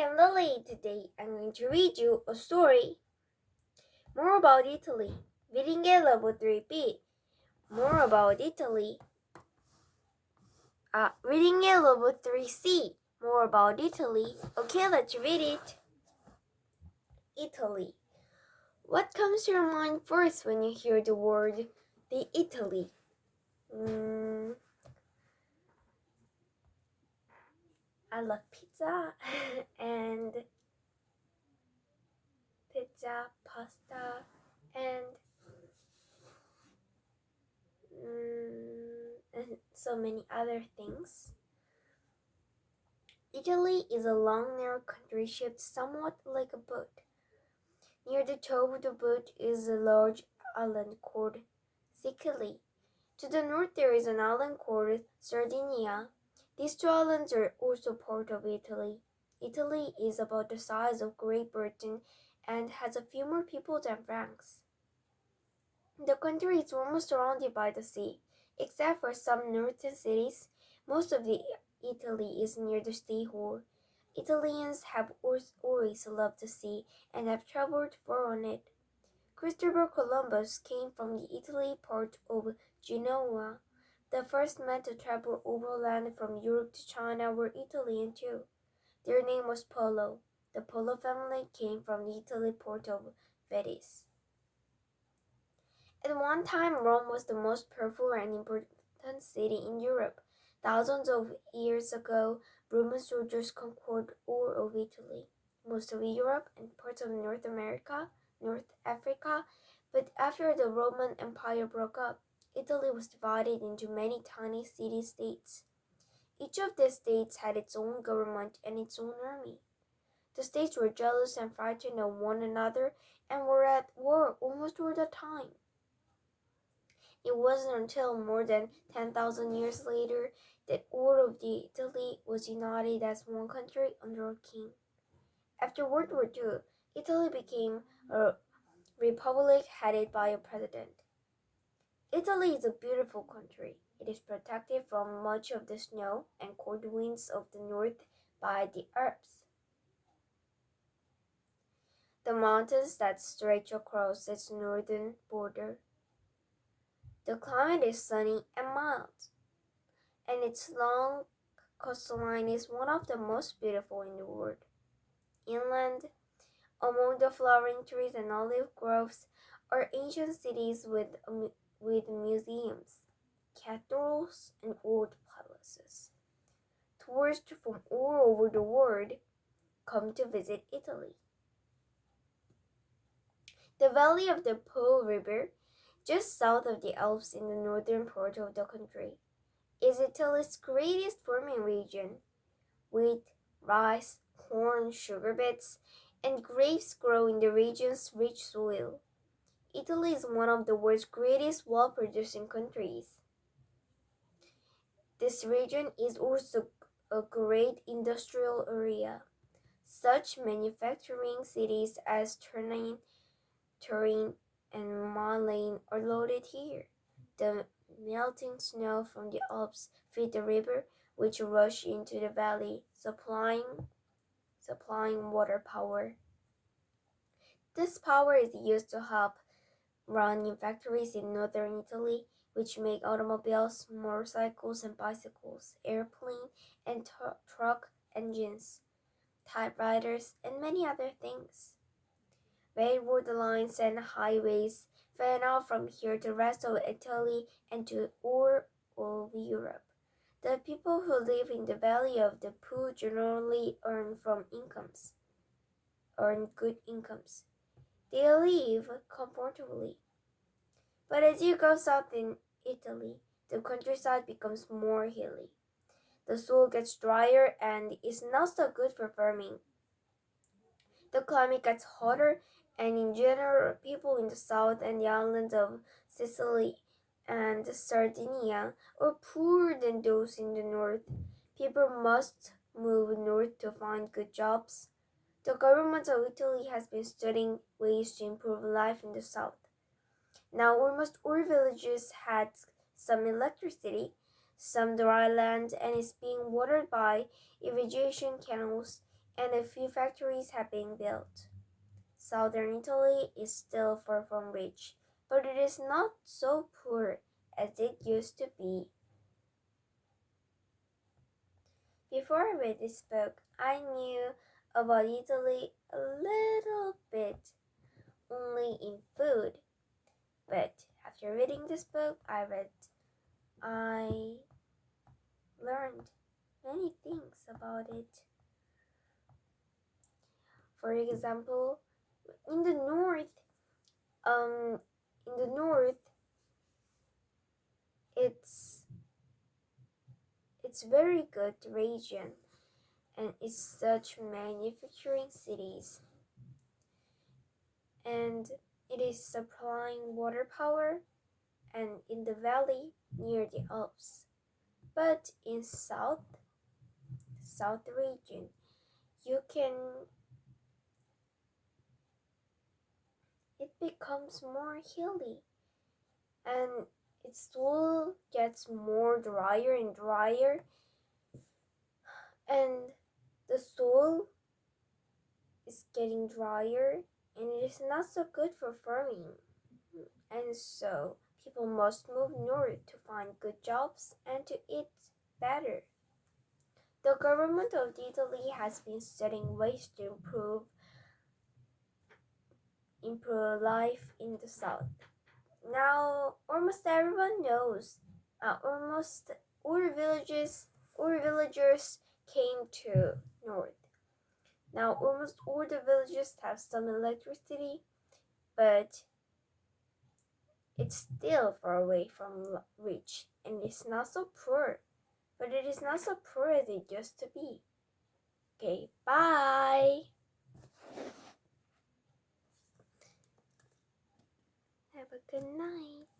am Lily. Today I'm going to read you a story. More about Italy. Reading it level 3B. More about Italy. Reading it level 3C. More about Italy. Okay, let's read it. Italy. What comes to your mind first when you hear the word the Italy? I love pizza and pasta, and so many other things. Italy is a long, narrow country shaped somewhat like a boat. Near the top of the boat is a large island called Sicily. To the north there is an island called Sardinia. These two islands are also part of Italy. Italy is about the size of Great Britain and has a few more people than France. The country is almost surrounded by the sea. Except for some northern cities, most of the Italy is near the seashore. Italians have always loved the sea and have traveled far on it. Christopher Columbus came from the Italy part of Genoa. The first men to travel overland from Europe to China were Italian too. Their name was Polo. The Polo family came from the Italy port of Venice. At one time, Rome was the most powerful and important city in Europe. Thousands of years ago, Roman soldiers conquered all of Italy, most of Europe, and parts of North America, North Africa. But after the Roman Empire broke up, Italy was divided into many tiny city-states. Each of these states had its own government and its own army. The states were jealous and frightened of one another and were at war almost all the time. It wasn't until more than 10,000 years later that all of the Italy was united as one country under a king. After World War II, Italy became a republic headed by a president. Italy is a beautiful country. It is protected from much of the snow and cold winds of the north by the Alps, the mountains that stretch across its northern border. The climate is sunny and mild, and its long coastline is one of the most beautiful in the world. Inland, among the flowering trees and olive groves, are ancient cities with museums, cathedrals, and old palaces. Tourists from all over the world come to visit Italy. The valley of the Po River, just south of the Alps in the northern part of the country, is Italy's greatest farming region. Wheat, rice, corn, sugar beets, and grapes grow in the region's rich soil. Italy is one of the world's greatest wool-producing countries. This region is also a great industrial area. Such manufacturing cities as Turin, and Milan are located here. The melting snow from the Alps feed the river, which rush into the valley, supplying water power. This power is used to help run factories in northern Italy, which make automobiles, motorcycles and bicycles, airplane and truck engines, typewriters, and many other things. Railroad lines and highways fan out from here to the rest of Italy and to all of Europe. The people who live in the valley of the Po generally earn good incomes. They live comfortably. But as you go south in Italy, the countryside becomes more hilly. The soil gets drier and is not so good for farming. The climate gets hotter, and in general, people in the south and the islands of Sicily and Sardinia are poorer than those in the north. People must move north to find good jobs. The government of Italy has been studying ways to improve life in the south. Now almost all villages had some electricity, some dry land, and is being watered by irrigation canals. and a few factories have been built. Southern Italy is still far from rich, but it is not so poor as it used to be. Before I read this book, I knew about Italy a little bit, only in food. But after reading this book, I learned many things about it. For example, in the north, um, in the north, it's very good region, and it's such manufacturing cities, and it is supplying water power, and in the valley near the Alps. But in south region, you can it becomes more hilly, and its soil gets more drier and drier, and the soil is getting drier, and it is not so good for farming. And so people must move north to find good jobs and to eat better. The government of Italy has been studying ways to improve life in the south. Now almost everyone knows. Almost all villagers came to north. Now almost all the villages have some electricity, but it's still far away from rich, and it's not so poor. But it is not so poor as it used to be. Okay, bye. Have a good night.